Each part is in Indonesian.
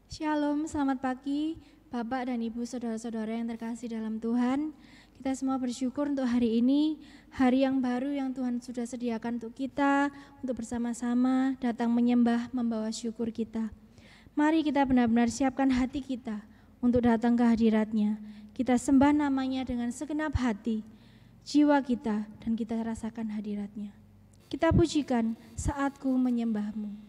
Shalom, selamat pagi Bapak dan Ibu saudara-saudara yang terkasih dalam Tuhan. Kita semua bersyukur untuk hari ini, hari yang baru yang Tuhan sudah sediakan untuk kita, untuk bersama-sama datang menyembah, membawa syukur kita. Mari kita benar-benar siapkan hati kita untuk datang ke hadirat-Nya. Kita sembah namanya dengan segenap hati, jiwa kita, dan kita rasakan hadirat-Nya. Kita pujikan Saatku Menyembah-Mu.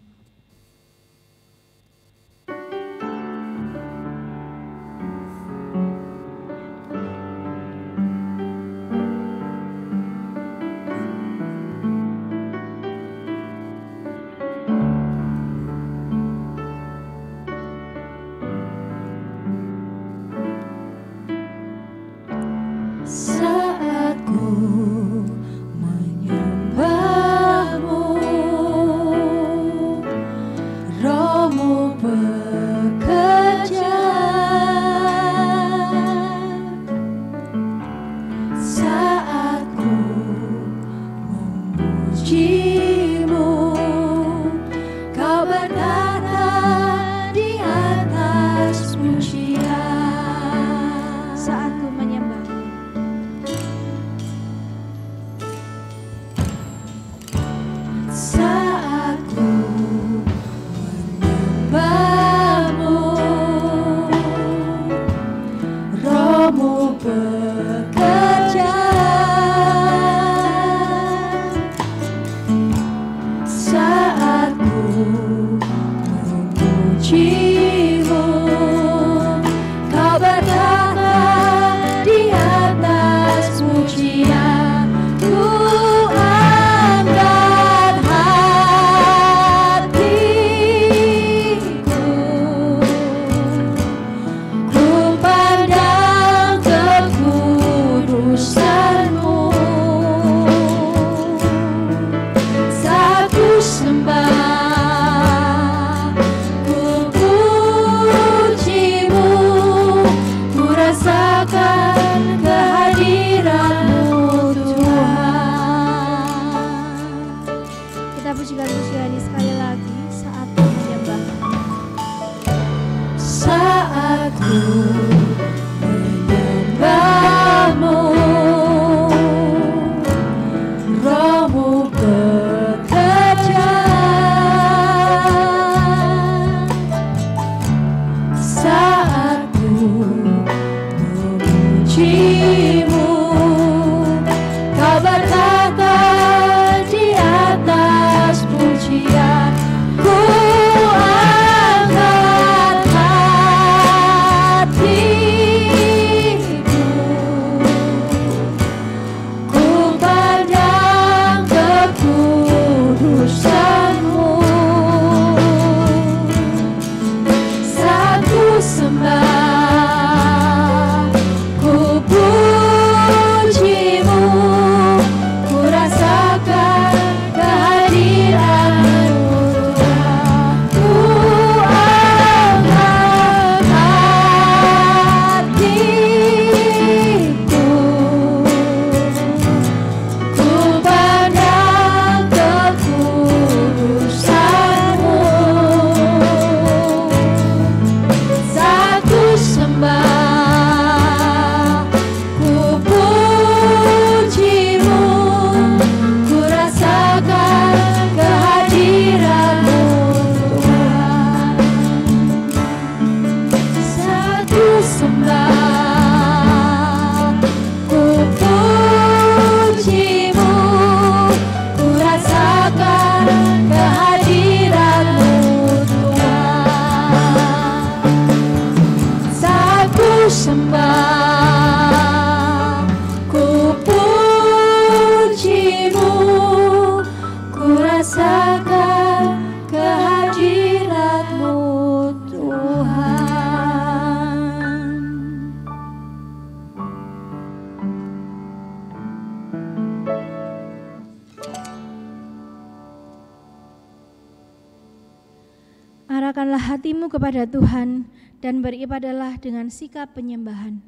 Arahkanlah hatimu kepada Tuhan dan beribadahlah dengan sikap penyembahan.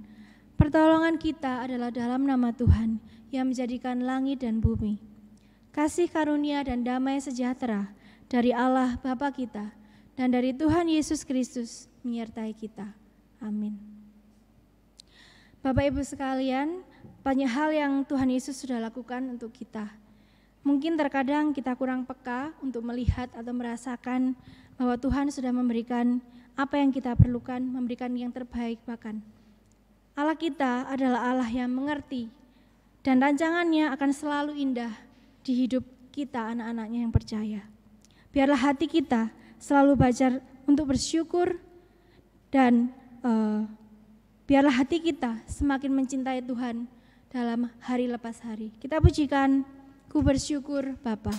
Pertolongan kita adalah dalam nama Tuhan yang menjadikan langit dan bumi. Kasih karunia dan damai sejahtera dari Allah Bapa kita dan dari Tuhan Yesus Kristus menyertai kita. Amin. Bapak Ibu sekalian, banyak hal yang Tuhan Yesus sudah lakukan untuk kita. Mungkin terkadang kita kurang peka untuk melihat atau merasakan bahwa Tuhan sudah memberikan apa yang kita perlukan, memberikan yang terbaik bahkan. Allah kita adalah Allah yang mengerti dan rancangannya akan selalu indah di hidup kita anak-anaknya yang percaya. Biarlah hati kita selalu belajar untuk bersyukur dan biarlah hati kita semakin mencintai Tuhan dalam hari lepas hari. Kita pujikan Ku Bersyukur Bapa.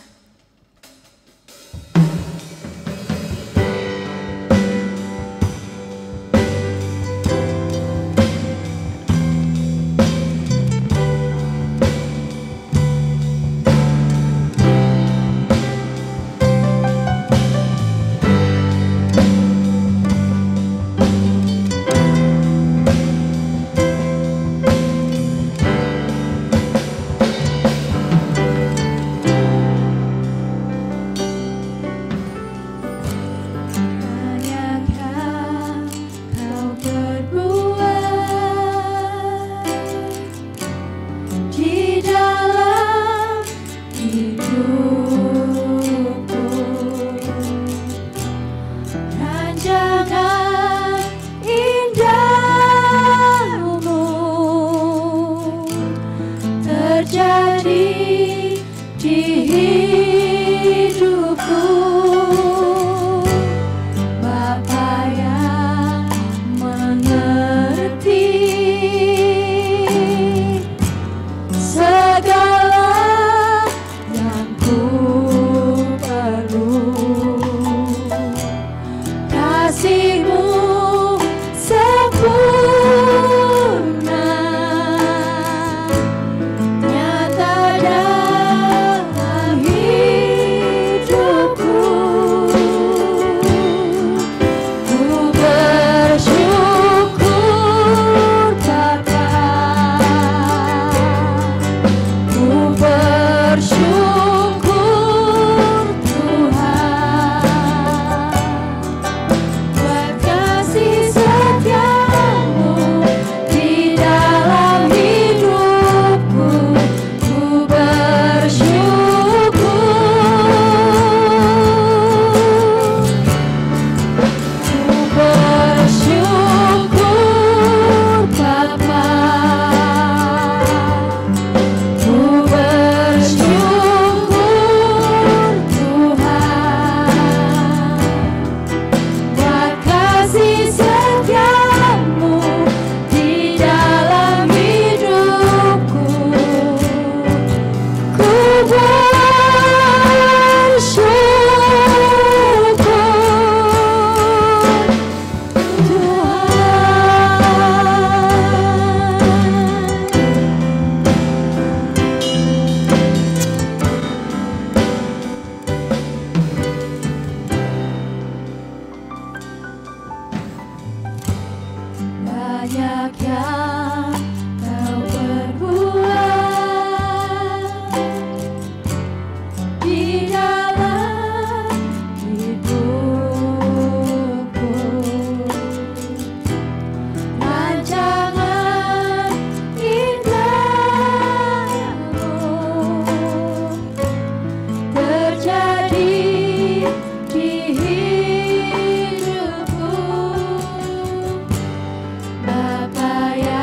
Bapa yang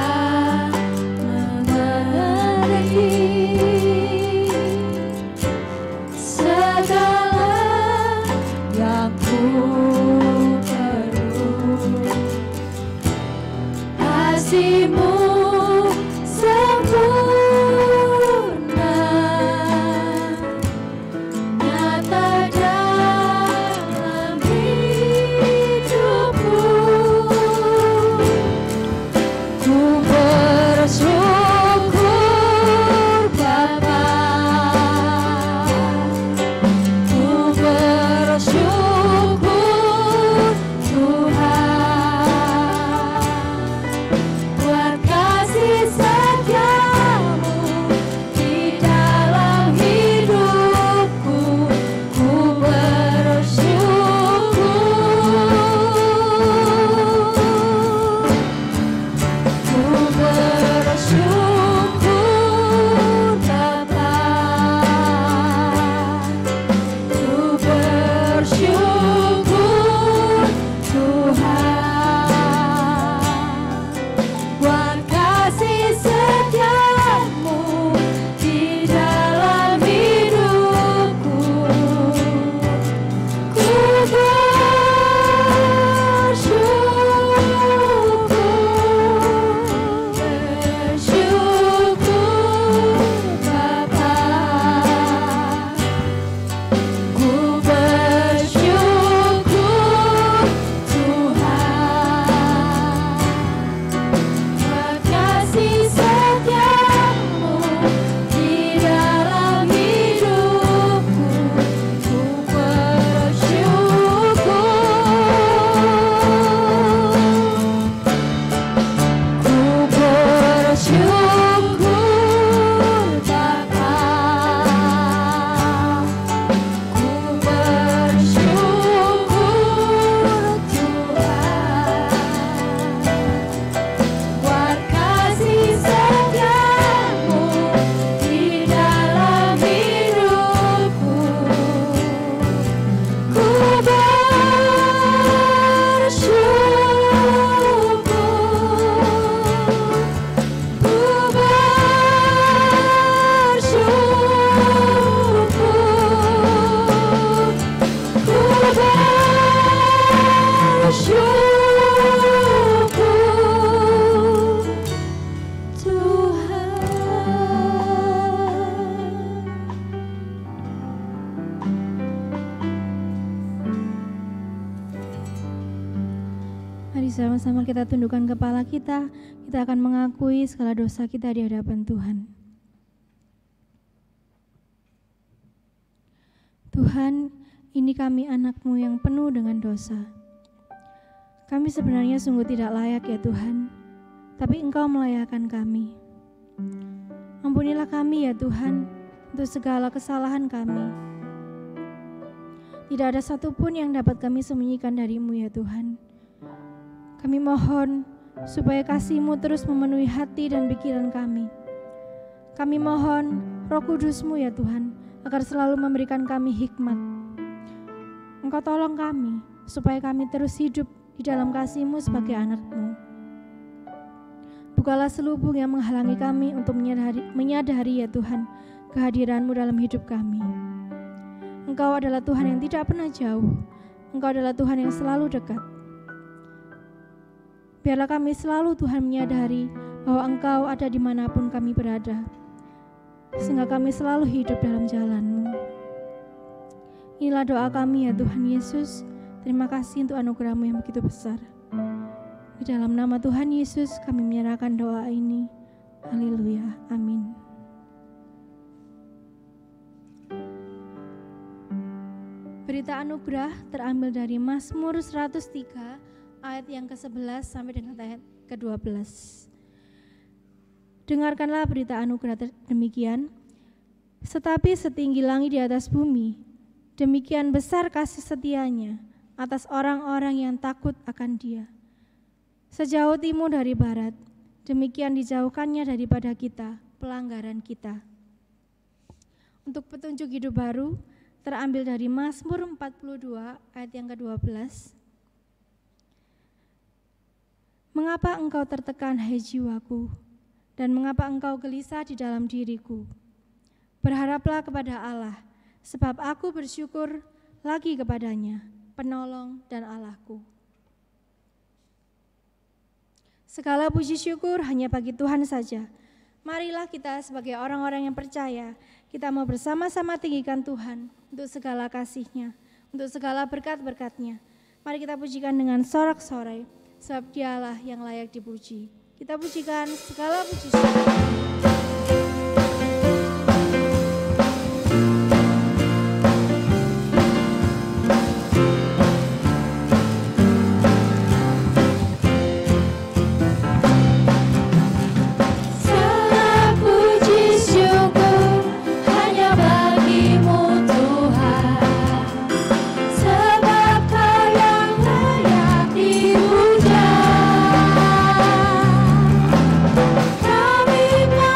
Sama-sama kita tundukkan kepala kita akan mengakui segala dosa kita di hadapan Tuhan. Tuhan, ini kami anak-Mu yang penuh dengan dosa. Kami sebenarnya sungguh tidak layak ya Tuhan, tapi Engkau melayakkan kami. Ampunilah kami ya Tuhan, untuk segala kesalahan kami. Tidak ada satupun yang dapat kami sembunyikan dari-Mu ya Tuhan. Kami mohon supaya kasih-Mu terus memenuhi hati dan pikiran kami. Kami mohon Roh Kudus-Mu ya Tuhan, agar selalu memberikan kami hikmat. Engkau tolong kami, supaya kami terus hidup di dalam kasih-Mu sebagai anak-Mu. Bukalah selubung yang menghalangi kami untuk menyadari ya Tuhan, kehadiran-Mu dalam hidup kami. Engkau adalah Tuhan yang tidak pernah jauh. Engkau adalah Tuhan yang selalu dekat. Biarlah kami selalu Tuhan menyadari bahwa Engkau ada dimanapun kami berada, sehingga kami selalu hidup dalam jalan-Mu. Inilah doa kami ya Tuhan Yesus. Terima kasih untuk anugerah-Mu yang begitu besar. Di dalam nama Tuhan Yesus kami menyerahkan doa ini. Haleluya. Amin. Berita anugerah terambil dari Mazmur 103 ayat yang ke-11 sampai dengan ayat ke-12. Dengarkanlah berita anugerah demikian. Tetapi setinggi langit di atas bumi, demikian besar kasih setianya atas orang-orang yang takut akan Dia. Sejauh timur dari barat, demikian dijauhkannya daripada kita pelanggaran kita. Untuk petunjuk hidup baru terambil dari Mazmur 42 ayat yang ke-12. Mengapa engkau tertekan, hai jiwaku, dan mengapa engkau gelisah di dalam diriku? Berharaplah kepada Allah, sebab aku bersyukur lagi kepadanya, penolong dan Allahku. Segala puji syukur hanya bagi Tuhan saja. Marilah kita sebagai orang-orang yang percaya, kita mau bersama-sama tinggikan Tuhan untuk segala kasih-Nya, untuk segala berkat-berkat-Nya. Mari kita pujikan dengan sorak-sorai, sebab Dialah yang layak dipuji. Kita pujikan segala puji syukur. Kami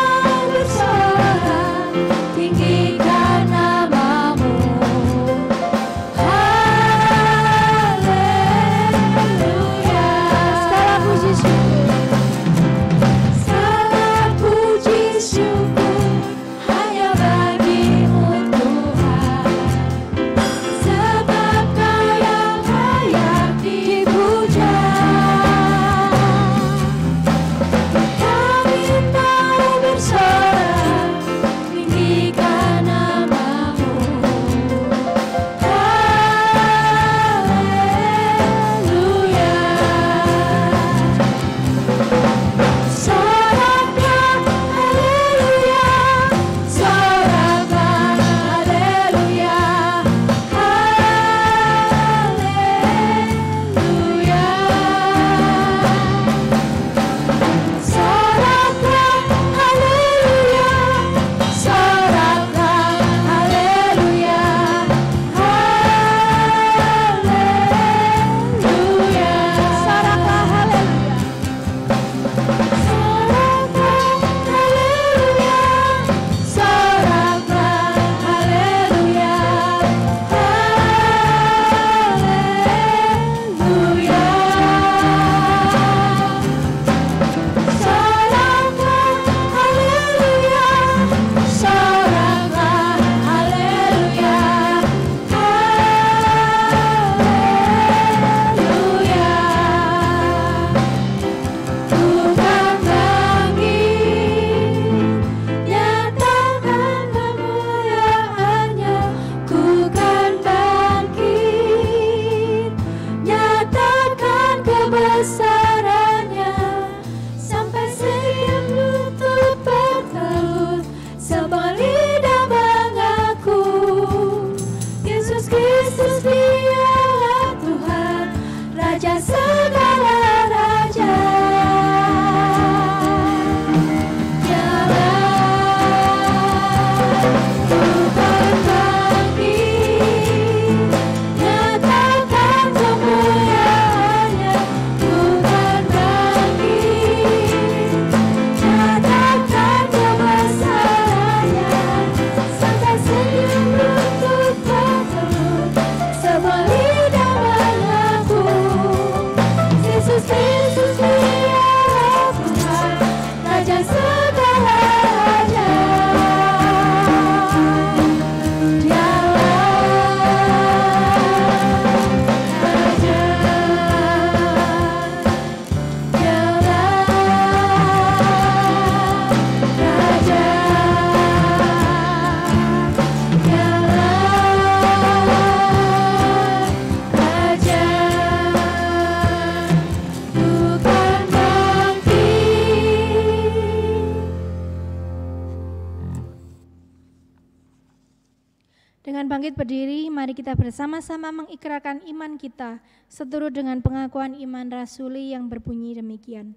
Bangkit berdiri, mari kita bersama-sama mengikrarkan iman kita seturut dengan pengakuan iman rasuli yang berbunyi demikian.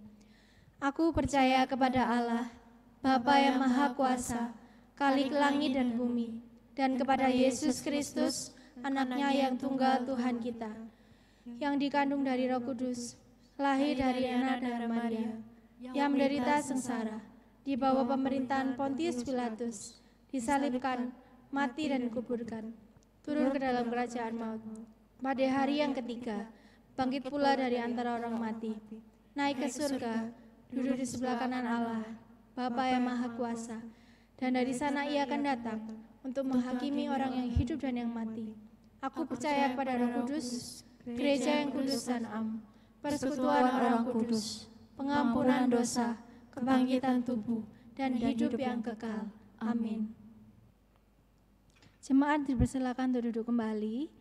Aku percaya kepada Allah, Bapa yang Maha Kuasa, Khalik langit dan bumi, dan kepada Yesus Kristus, Anaknya yang tunggal Tuhan kita, yang dikandung dari Roh Kudus, lahir dari anak dan Maria, yang menderita sengsara, di bawah pemerintahan Pontius Pilatus, disalibkan, mati dan dikuburkan, turun ke dalam kerajaan maut. Pada hari yang ketiga, bangkit pula dari antara orang mati, naik ke surga, duduk di sebelah kanan Allah, Bapa yang Maha Kuasa, dan dari sana Ia akan datang untuk menghakimi orang yang hidup dan yang mati. Aku percaya kepada Roh Kudus, gereja yang kudus dan am, persekutuan orang kudus, pengampunan dosa, kebangkitan tubuh, dan hidup yang kekal. Amin. Jemaat dipersilakan untuk duduk kembali.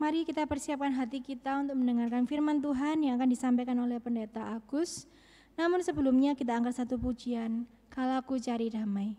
Mari kita persiapkan hati kita untuk mendengarkan firman Tuhan yang akan disampaikan oleh Pendeta Agus. Namun sebelumnya kita angkat satu pujian, Kalau Aku Cari Damai.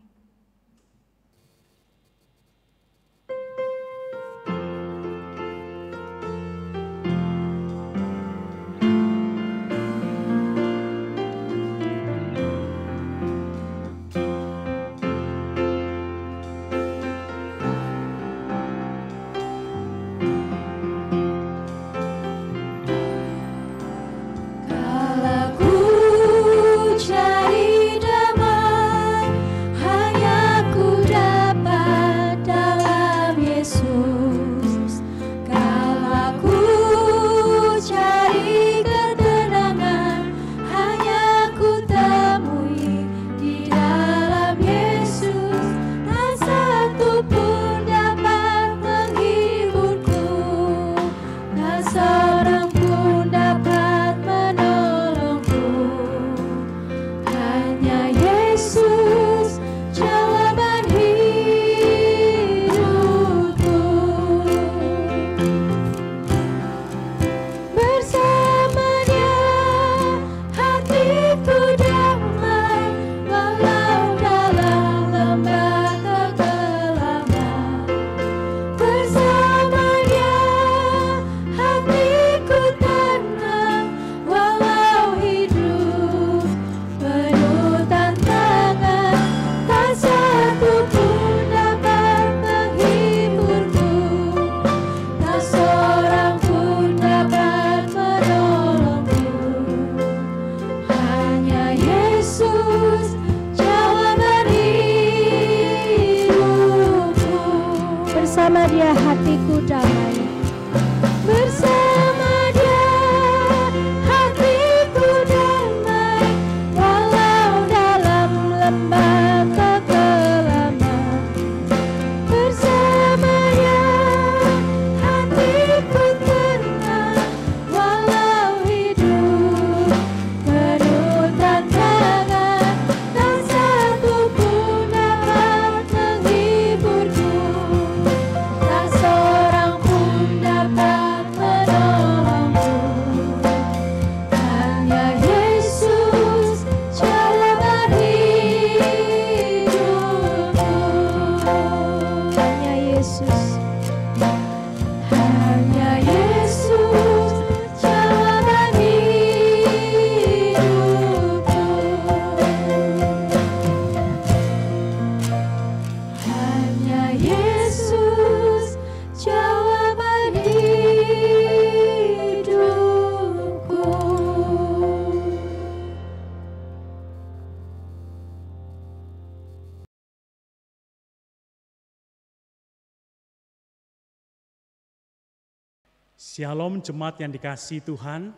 Shalom jemaat yang dikasihi Tuhan.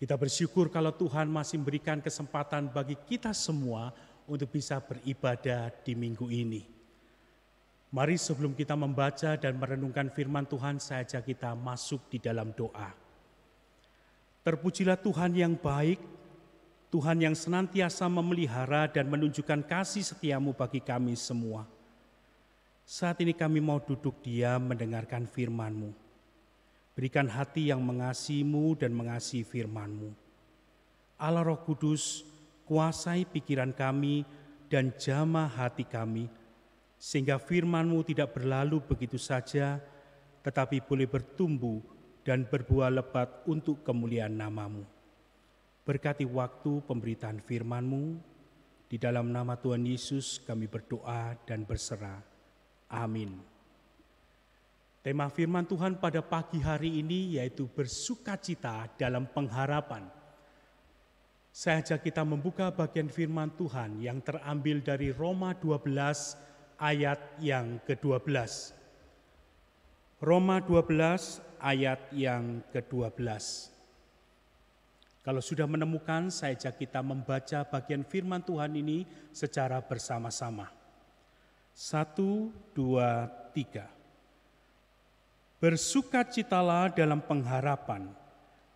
Kita bersyukur kalau Tuhan masih memberikan kesempatan bagi kita semua untuk bisa beribadah di minggu ini. Mari sebelum kita membaca dan merenungkan firman Tuhan, saya ajak kita masuk di dalam doa. Terpujilah Tuhan yang baik, Tuhan yang senantiasa memelihara dan menunjukkan kasih setiamu bagi kami semua. Saat ini kami mau duduk diam mendengarkan firman-Mu. Berikan hati yang mengasihi-Mu dan mengasihi firman-Mu. Allah Roh Kudus, kuasai pikiran kami dan jamah hati kami, sehingga firman-Mu tidak berlalu begitu saja, tetapi boleh bertumbuh dan berbuah lebat untuk kemuliaan nama-Mu. Berkati waktu pemberitaan firman-Mu, di dalam nama Tuhan Yesus kami berdoa dan berserah. Amin. Tema firman Tuhan pada pagi hari ini yaitu bersukacita dalam pengharapan. Saya ajak kita membuka bagian firman Tuhan yang terambil dari Roma 12 ayat yang ke-12. Roma 12 ayat yang ke-12. Kalau sudah menemukan, saya ajak kita membaca bagian firman Tuhan ini secara bersama-sama. 1, 2, 3. Bersukacitalah dalam pengharapan,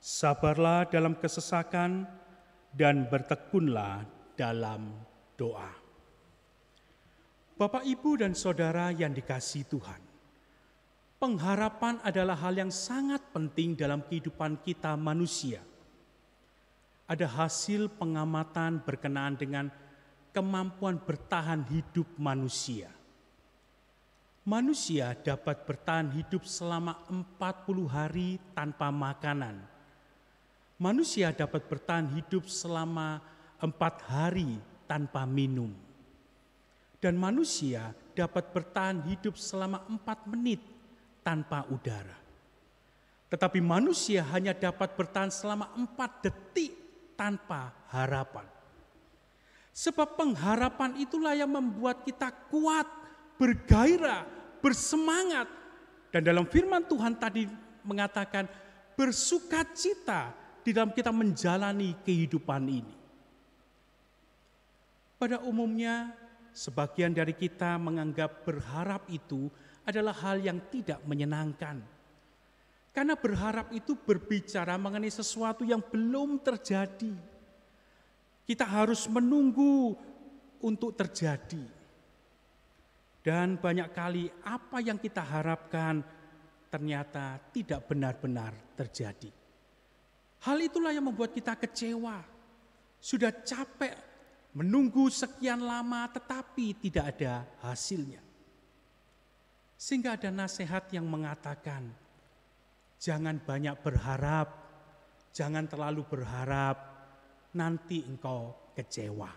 sabarlah dalam kesesakan, dan bertekunlah dalam doa. Bapak, Ibu, dan Saudara yang dikasihi Tuhan, pengharapan adalah hal yang sangat penting dalam kehidupan kita manusia. Ada hasil pengamatan berkenaan dengan kemampuan bertahan hidup manusia. Manusia dapat bertahan hidup selama 40 hari tanpa makanan. Manusia dapat bertahan hidup selama 4 hari tanpa minum. Dan manusia dapat bertahan hidup selama 4 menit tanpa udara. Tetapi manusia hanya dapat bertahan selama 4 detik tanpa harapan. Sebab pengharapan itulah yang membuat kita kuat, bergairah, bersemangat. Dan dalam firman Tuhan tadi mengatakan bersukacita di dalam kita menjalani kehidupan ini. Pada umumnya, sebagian dari kita menganggap berharap itu adalah hal yang tidak menyenangkan. Karena berharap itu berbicara mengenai sesuatu yang belum terjadi. Kita harus menunggu untuk terjadi. Dan banyak kali apa yang kita harapkan ternyata tidak benar-benar terjadi. Hal itulah yang membuat kita kecewa. Sudah capek menunggu sekian lama tetapi tidak ada hasilnya. Sehingga ada nasihat yang mengatakan, jangan banyak berharap, jangan terlalu berharap, nanti engkau kecewa.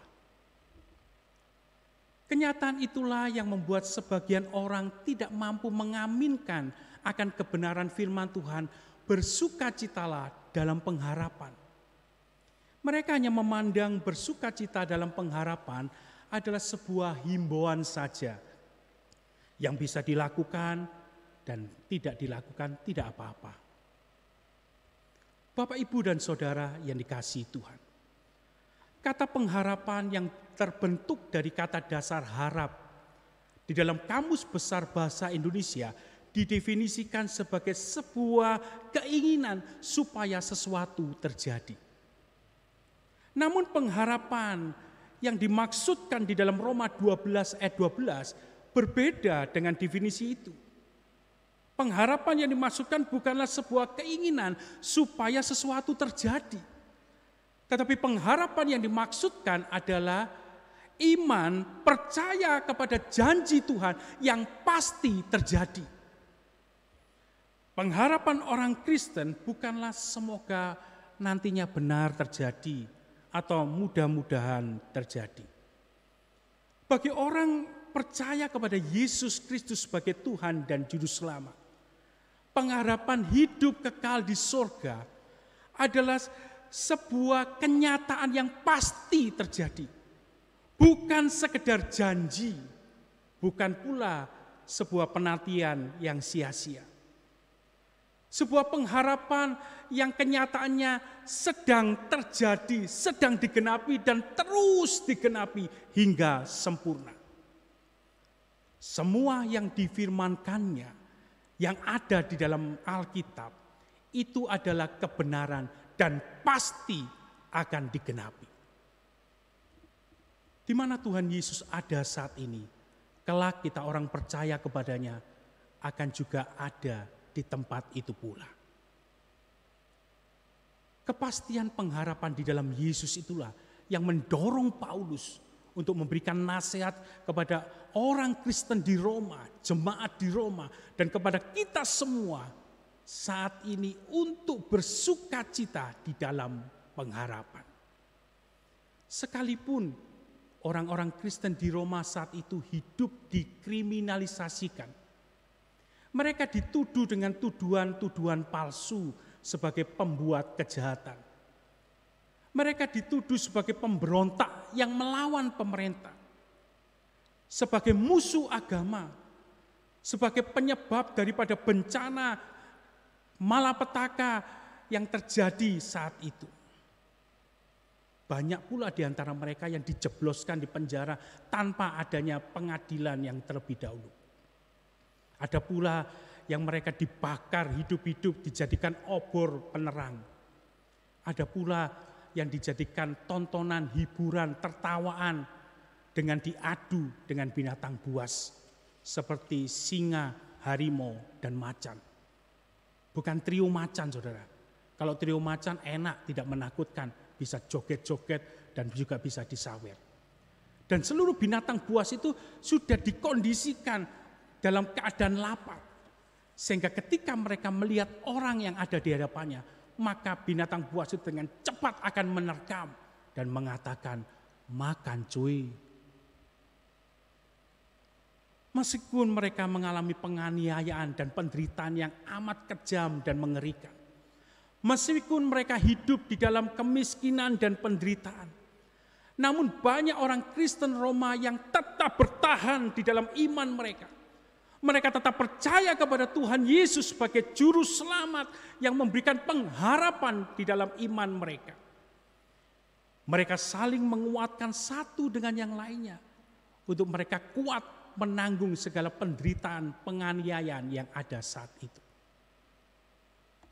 Kenyataan itulah yang membuat sebagian orang tidak mampu mengaminkan akan kebenaran firman Tuhan, bersukacitalah dalam pengharapan. Mereka hanya memandang bersukacita dalam pengharapan adalah sebuah himbauan saja yang bisa dilakukan dan tidak dilakukan tidak apa-apa. Bapak, Ibu, dan Saudara yang dikasihi Tuhan, kata pengharapan yang terbentuk dari kata dasar harap di dalam Kamus Besar Bahasa Indonesia didefinisikan sebagai sebuah keinginan supaya sesuatu terjadi. Namun pengharapan yang dimaksudkan di dalam Roma 12 ayat 12 berbeda dengan definisi itu. Pengharapan yang dimaksudkan bukanlah sebuah keinginan supaya sesuatu terjadi. Tetapi pengharapan yang dimaksudkan adalah iman, percaya kepada janji Tuhan yang pasti terjadi. Pengharapan orang Kristen bukanlah semoga nantinya benar terjadi atau mudah-mudahan terjadi. Bagi orang percaya kepada Yesus Kristus sebagai Tuhan dan Juru Selamat, pengharapan hidup kekal di surga adalah sebuah kenyataan yang pasti terjadi. Bukan sekedar janji, bukan pula sebuah penantian yang sia-sia. Sebuah pengharapan yang kenyataannya sedang terjadi, sedang digenapi dan terus digenapi hingga sempurna. Semua yang difirmankannya, yang ada di dalam Alkitab, itu adalah kebenaran dan pasti akan digenapi. Di mana Tuhan Yesus ada saat ini, kelak kita orang percaya kepadanya akan juga ada di tempat itu pula. Kepastian pengharapan di dalam Yesus itulah yang mendorong Paulus untuk memberikan nasihat kepada orang Kristen di Roma, jemaat di Roma, dan kepada kita semua saat ini untuk bersukacita di dalam pengharapan. Sekalipun orang-orang Kristen di Roma saat itu hidup dikriminalisasikan, mereka dituduh dengan tuduhan-tuduhan palsu sebagai pembuat kejahatan. Mereka dituduh sebagai pemberontak yang melawan pemerintah, sebagai musuh agama, sebagai penyebab daripada bencana malapetaka yang terjadi saat itu. Banyak pula di antara mereka yang dijebloskan di penjara tanpa adanya pengadilan yang terlebih dahulu. Ada pula yang mereka dibakar hidup-hidup, dijadikan obor penerang. Ada pula yang dijadikan tontonan, hiburan, tertawaan dengan diadu dengan binatang buas seperti singa, harimau, dan macan. Bukan trio macan, saudara. Kalau trio macan enak, tidak menakutkan, bisa joget-joget dan juga bisa disawer. Dan seluruh binatang buas itu sudah dikondisikan dalam keadaan lapar. Sehingga ketika mereka melihat orang yang ada di hadapannya, maka binatang buas itu dengan cepat akan menerkam dan mengatakan, makan cuy. Meskipun mereka mengalami penganiayaan dan penderitaan yang amat kejam dan mengerikan. Meskipun mereka hidup di dalam kemiskinan dan penderitaan. Namun banyak orang Kristen Roma yang tetap bertahan di dalam iman mereka. Mereka tetap percaya kepada Tuhan Yesus sebagai juru selamat yang memberikan pengharapan di dalam iman mereka. Mereka saling menguatkan satu dengan yang lainnya untuk mereka kuat menanggung segala penderitaan, penganiayaan yang ada saat itu.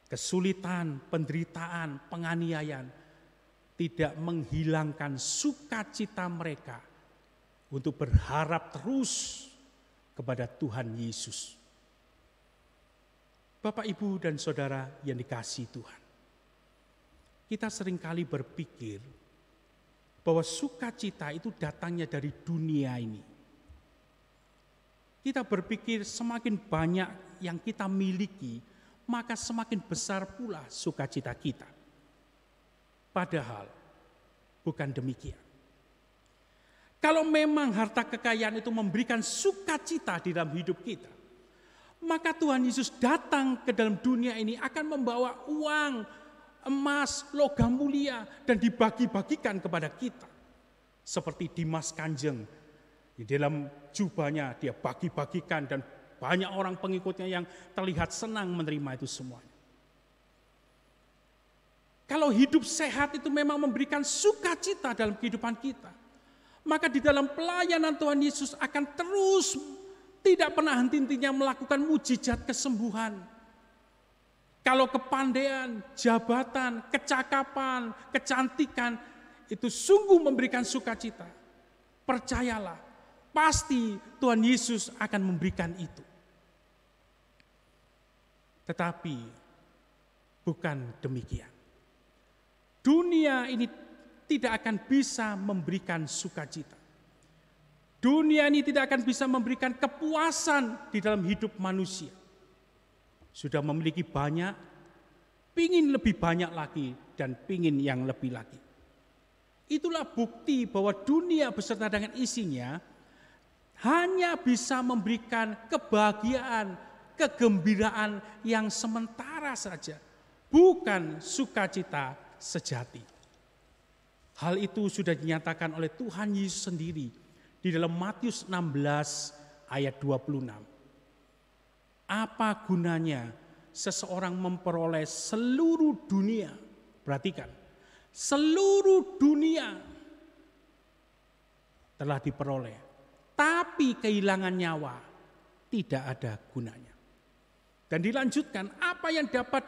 Kesulitan, penderitaan, penganiayaan tidak menghilangkan sukacita mereka untuk berharap terus kepada Tuhan Yesus. Bapak, Ibu, dan Saudara yang dikasihi Tuhan. Kita seringkali berpikir bahwa sukacita itu datangnya dari dunia ini. Kita berpikir semakin banyak yang kita miliki, maka semakin besar pula sukacita kita. Padahal bukan demikian. Kalau memang harta kekayaan itu memberikan sukacita di dalam hidup kita, maka Tuhan Yesus datang ke dalam dunia ini akan membawa uang, emas, logam mulia dan dibagi-bagikan kepada kita. Seperti Dimas Kanjeng, di dalam jubahnya dia bagi-bagikan dan banyak orang pengikutnya yang terlihat senang menerima itu semuanya. Kalau hidup sehat itu memang memberikan sukacita dalam kehidupan kita, maka di dalam pelayanan Tuhan Yesus akan terus tidak pernah henti-hentinya melakukan mujizat kesembuhan. Kalau kepandaian, jabatan, kecakapan, kecantikan itu sungguh memberikan sukacita, percayalah, pasti Tuhan Yesus akan memberikan itu. Tetapi bukan demikian. Dunia ini tidak akan bisa memberikan sukacita. Dunia ini tidak akan bisa memberikan kepuasan di dalam hidup manusia. Sudah memiliki banyak, pingin lebih banyak lagi, dan pingin yang lebih lagi. Itulah bukti bahwa dunia beserta dengan isinya hanya bisa memberikan kebahagiaan, kegembiraan yang sementara saja, bukan sukacita sejati. Hal itu sudah dinyatakan oleh Tuhan Yesus sendiri di dalam Matius 16 ayat 26. Apa gunanya seseorang memperoleh seluruh dunia? Perhatikan, seluruh dunia telah diperoleh, tapi kehilangan nyawa tidak ada gunanya. Dan dilanjutkan, apa yang dapat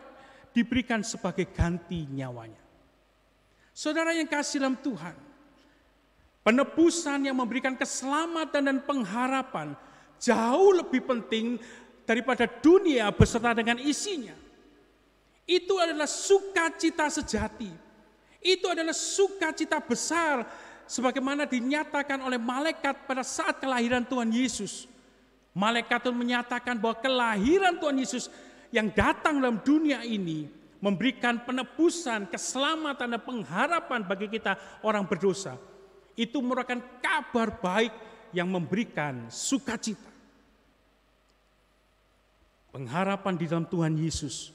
diberikan sebagai ganti nyawanya? Saudara yang kasih dalam Tuhan, penebusan yang memberikan keselamatan dan pengharapan jauh lebih penting daripada dunia beserta dengan isinya. Itu adalah sukacita sejati. Itu adalah sukacita besar sebagaimana dinyatakan oleh malaikat pada saat kelahiran Tuhan Yesus. Malaikat itu menyatakan bahwa kelahiran Tuhan Yesus yang datang dalam dunia ini memberikan penebusan, keselamatan dan pengharapan bagi kita orang berdosa. Itu merupakan kabar baik yang memberikan sukacita. Pengharapan di dalam Tuhan Yesus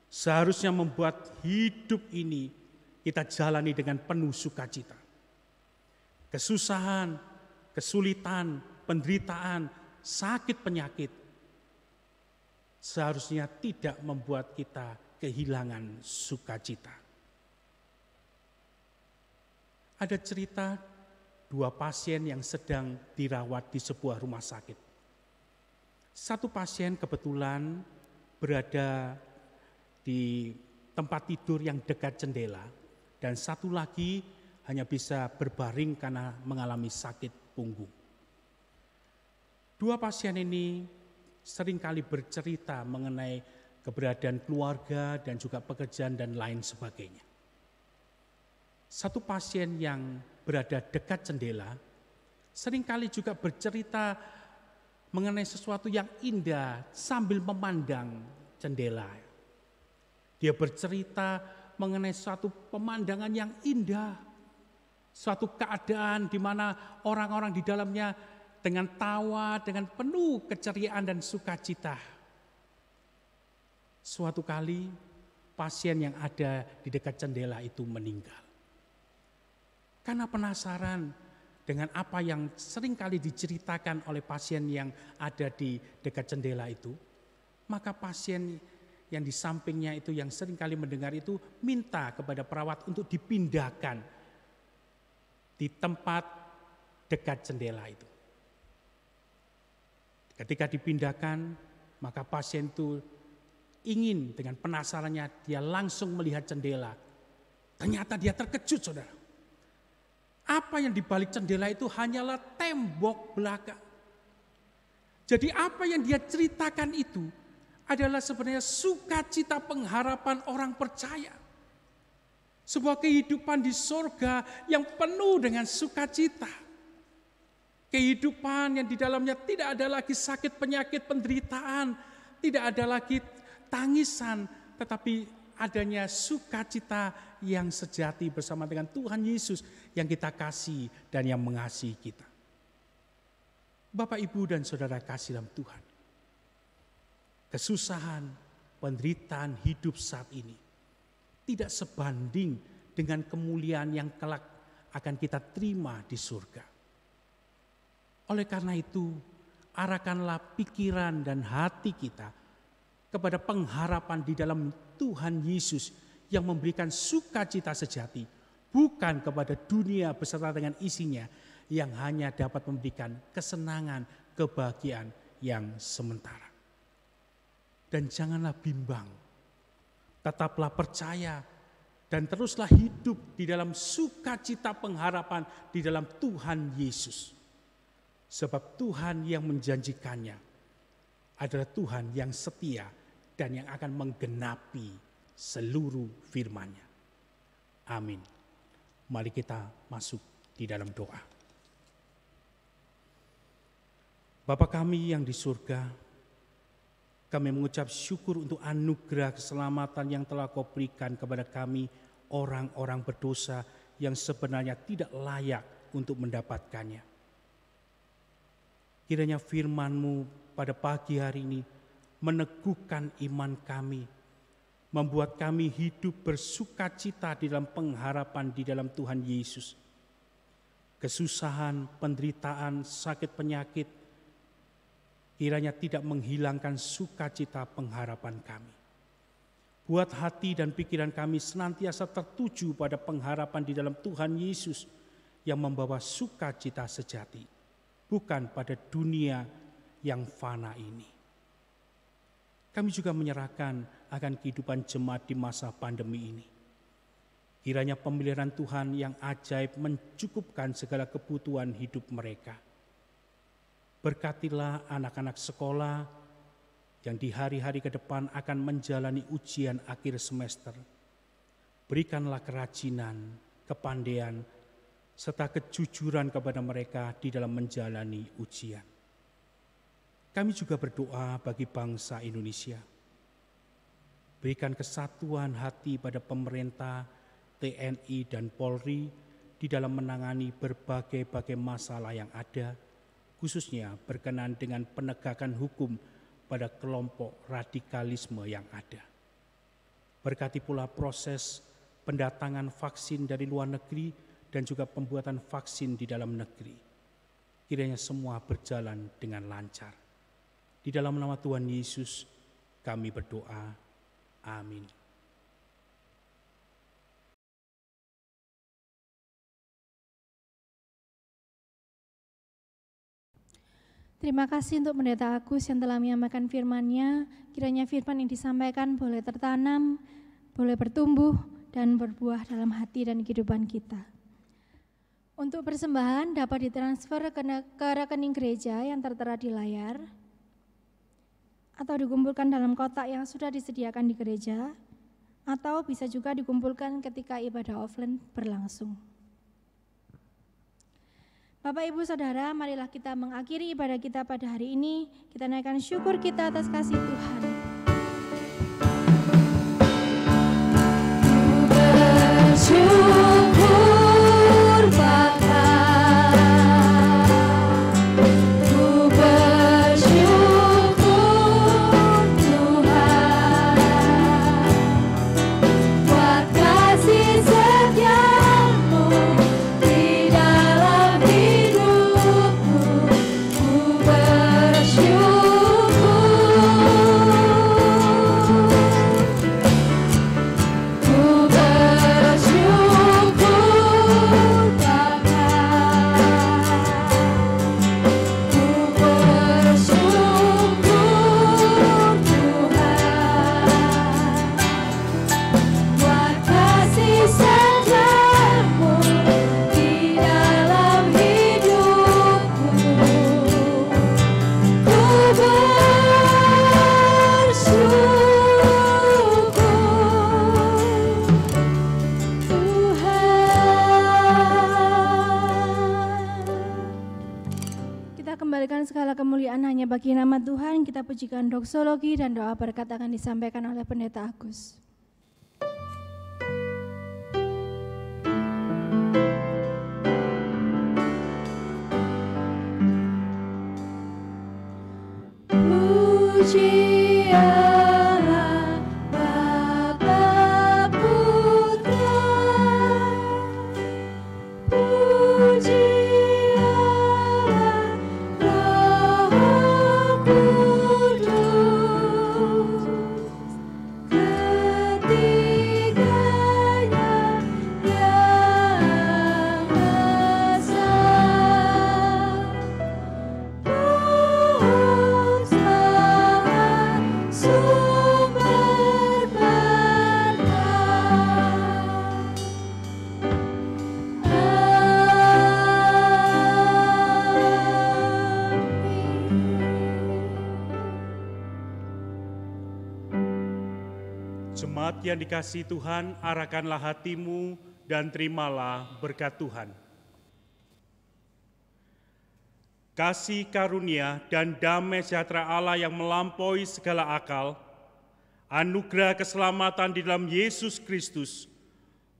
seharusnya membuat hidup ini kita jalani dengan penuh sukacita. Kesusahan, kesulitan, penderitaan, sakit penyakit seharusnya tidak membuat kita kehilangan sukacita. Ada cerita 2 pasien yang sedang dirawat di sebuah rumah sakit. Satu pasien kebetulan berada di tempat tidur yang dekat jendela, dan satu lagi hanya bisa berbaring karena mengalami sakit punggung. 2 pasien ini seringkali bercerita mengenai keberadaan keluarga dan juga pekerjaan dan lain sebagainya. Satu pasien yang berada dekat jendela seringkali juga bercerita mengenai sesuatu yang indah sambil memandang jendela. Dia bercerita mengenai suatu pemandangan yang indah, suatu keadaan di mana orang-orang di dalamnya dengan tawa, dengan penuh keceriaan dan sukacita. Suatu kali pasien yang ada di dekat jendela itu meninggal. Karena penasaran dengan apa yang seringkali diceritakan oleh pasien yang ada di dekat jendela itu, maka pasien yang di sampingnya itu yang seringkali mendengar itu minta kepada perawat untuk dipindahkan di tempat dekat jendela itu. Ketika dipindahkan, maka pasien itu ingin dengan penasarannya dia langsung melihat jendela. Ternyata dia terkejut, saudara. Apa yang dibalik jendela itu hanyalah tembok belakang. Jadi apa yang dia ceritakan itu adalah sebenarnya sukacita pengharapan orang percaya. Sebuah kehidupan di surga yang penuh dengan sukacita. Kehidupan yang di dalamnya tidak ada lagi sakit penyakit penderitaan, tidak ada lagi tangisan, tetapi adanya sukacita yang sejati bersama dengan Tuhan Yesus yang kita kasih dan yang mengasihi kita. Bapak, Ibu, dan saudara kasih dalam Tuhan. Kesusahan, penderitaan hidup saat ini tidak sebanding dengan kemuliaan yang kelak akan kita terima di surga. Oleh karena itu, arahkanlah pikiran dan hati kita kepada pengharapan di dalam Tuhan Yesus yang memberikan sukacita sejati, bukan kepada dunia beserta dengan isinya yang hanya dapat memberikan kesenangan, kebahagiaan yang sementara. Dan janganlah bimbang, tetaplah percaya dan teruslah hidup di dalam sukacita pengharapan di dalam Tuhan Yesus. Sebab Tuhan yang menjanjikannya adalah Tuhan yang setia dan yang akan menggenapi seluruh firman-Nya. Amin. Mari kita masuk di dalam doa. Bapa kami yang di surga, kami mengucap syukur untuk anugerah keselamatan yang telah Kau berikan kepada kami orang-orang berdosa yang sebenarnya tidak layak untuk mendapatkannya. Kiranya firman-Mu pada pagi hari ini meneguhkan iman kami, membuat kami hidup bersukacita di dalam pengharapan di dalam Tuhan Yesus. Kesusahan, penderitaan, sakit penyakit, kiranya tidak menghilangkan sukacita pengharapan kami. Buat hati dan pikiran kami senantiasa tertuju pada pengharapan di dalam Tuhan Yesus yang membawa sukacita sejati. Bukan pada dunia yang fana ini. Kami juga menyerahkan akan kehidupan jemaat di masa pandemi ini. Kiranya pemeliharaan Tuhan yang ajaib mencukupkan segala kebutuhan hidup mereka. Berkatilah anak-anak sekolah yang di hari-hari ke depan akan menjalani ujian akhir semester. Berikanlah kerajinan, kepandaian, serta kejujuran kepada mereka di dalam menjalani ujian. Kami juga berdoa bagi bangsa Indonesia. Berikan kesatuan hati pada pemerintah, TNI, dan Polri di dalam menangani berbagai masalah yang ada, khususnya berkenaan dengan penegakan hukum pada kelompok radikalisme yang ada. Berkati pula proses pendatangan vaksin dari luar negeri dan juga pembuatan vaksin di dalam negeri. Kiranya semua berjalan dengan lancar. Di dalam nama Tuhan Yesus kami berdoa. Amin. Terima kasih untuk Pendeta Agus yang telah menyampaikan firman-Nya. Kiranya firman yang disampaikan boleh tertanam, boleh bertumbuh, dan berbuah dalam hati dan kehidupan kita. Untuk persembahan dapat ditransfer ke rekening gereja yang tertera di layar, atau dikumpulkan dalam kotak yang sudah disediakan di gereja, atau bisa juga dikumpulkan ketika ibadah offline berlangsung. Bapak, Ibu, Saudara, marilah kita mengakhiri ibadah kita pada hari ini. Kita naikkan syukur kita atas kasih Tuhan. Bersyukur Bapa, ku bersyukur Tuhan, buat kasih setiamu di dalam hidupku. Ku bersyukur, ku bersyukur Bapa, ku bersyukur Tuhan, buat kasih setiamu di dalam hidupku. Ku bersyukur Tuhan. Kita kembalikan segala kemuliaan hanya bagi nama Tuhan. Kita pujikan doksologi dan doa berkat akan disampaikan oleh Pendeta Agus. Puji Allah Bapa Putra, puji Allah Roh Kudus, ketiganya yang esa. Sumber berkat. Jemaat yang dikasihi Tuhan, arahkanlah hatimu dan terimalah berkat Tuhan. Kasih karunia dan damai sejahtera Allah yang melampaui segala akal, anugerah keselamatan di dalam Yesus Kristus,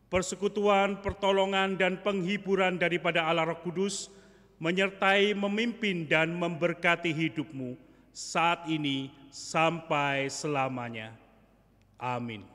persekutuan, pertolongan, dan penghiburan daripada Allah Roh Kudus, menyertai, memimpin, dan memberkati hidupmu saat ini sampai selamanya. Amin.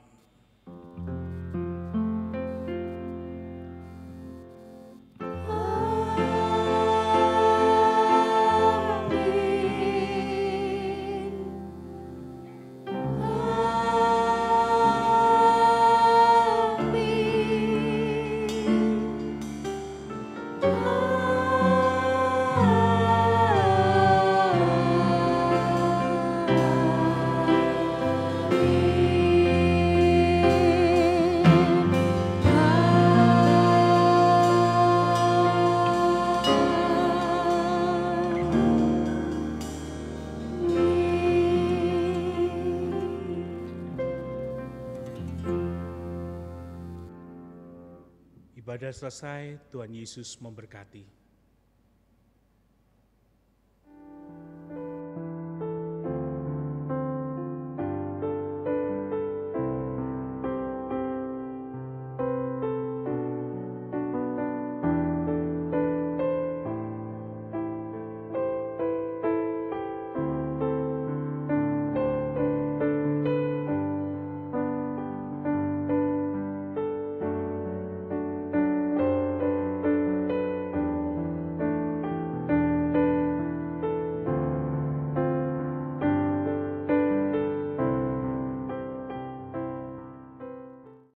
Ibadah selesai, Tuhan Yesus memberkati.